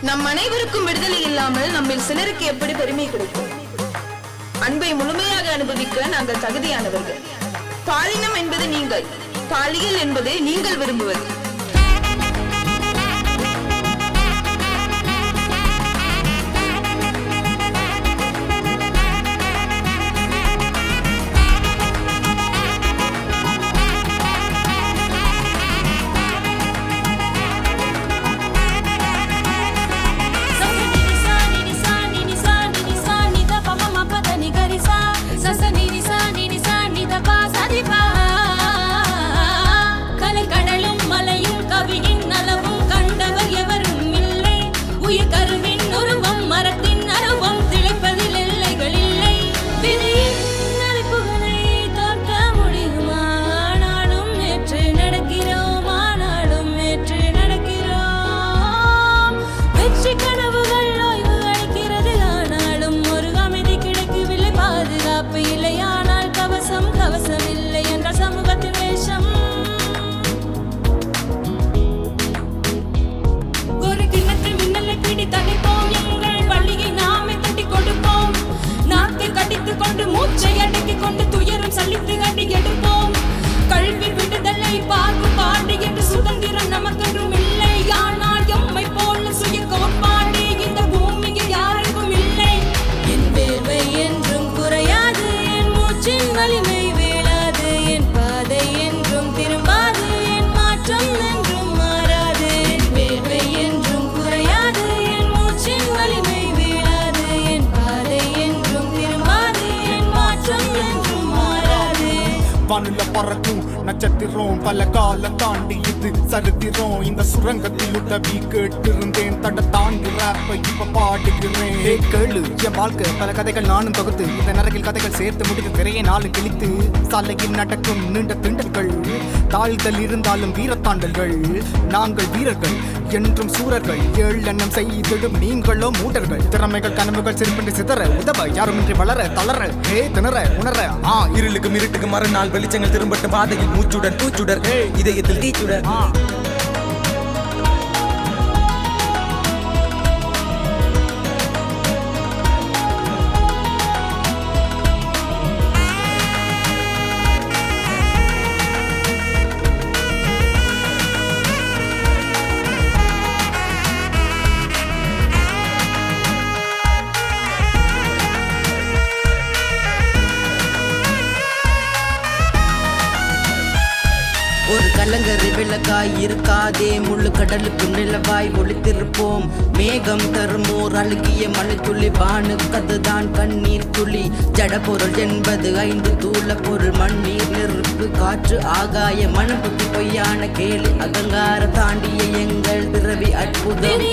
நம் அனைவருக்கும் விடுதலை இல்லாமல் நம்மில் சிலருக்கு எப்படி பெருமை கிடைக்கும்? அன்பை முழுமையாக அனுபவிக்க நாங்கள் தகுதியானவர்கள். பாலினம் என்பது நீங்கள், பாலியல் என்பது நீங்கள் விரும்புவது. வானுல பறக்கும் நட்சத்திரம் பல காலம் தாண்டி இது சரித்திரம். இந்த சுரங்கத்தில் உதவி கேட்டிருந்தேன், தட தாண்டி ராப்ப இப்ப பாடுகிறேன். கேளு என் வாழ்க்கை பல கதைகள் நானும் தொகுத்து, இந்த நரகில் கதைகள் சேர்த்து முடித்து திரையை நாளும் கிழித்து. சாலையில் நடக்கும் நீண்ட திண்டல்கள், தாழ்தல் இருந்தாலும் வீரத்தாண்டல்கள். நாங்கள் வீரர்கள் என்றும் சூரர்கள், ஏழெண்ணம் செய்திடும் நீங்களோ மூடர்கள். திறமைகள் கனவுகள் சிறுபண்டு சிதற உதவ யாருமின்றி வளர தளர திணற உணர. இருளுக்கும் இருட்டுக்கு மறுநாள் வெளிச்சங்கள் திரும்பட்டும், பாதையில் மூச்சுடன் பூச்சுடர், இதயத்தில் தீச்சுடர். ஒரு கலங்கரை விளக்காய் இருக்காதே, முள்ளு கடலுக்கு நிலவாய் ஒளித்திருப்போம். மேகம் தருமோர் அழுகிய மழை துளி, வானுக்கதுதான் கண்ணீர் துளி. ஜடப்பொருள் என்பது 5 தூள பொருள், மண்ணீர் நெருப்பு காற்று ஆகாய மனப்புத்தி பொய்யான கேலி. அகங்கார தாண்டிய எங்கள் பிறவி அற்புதம்.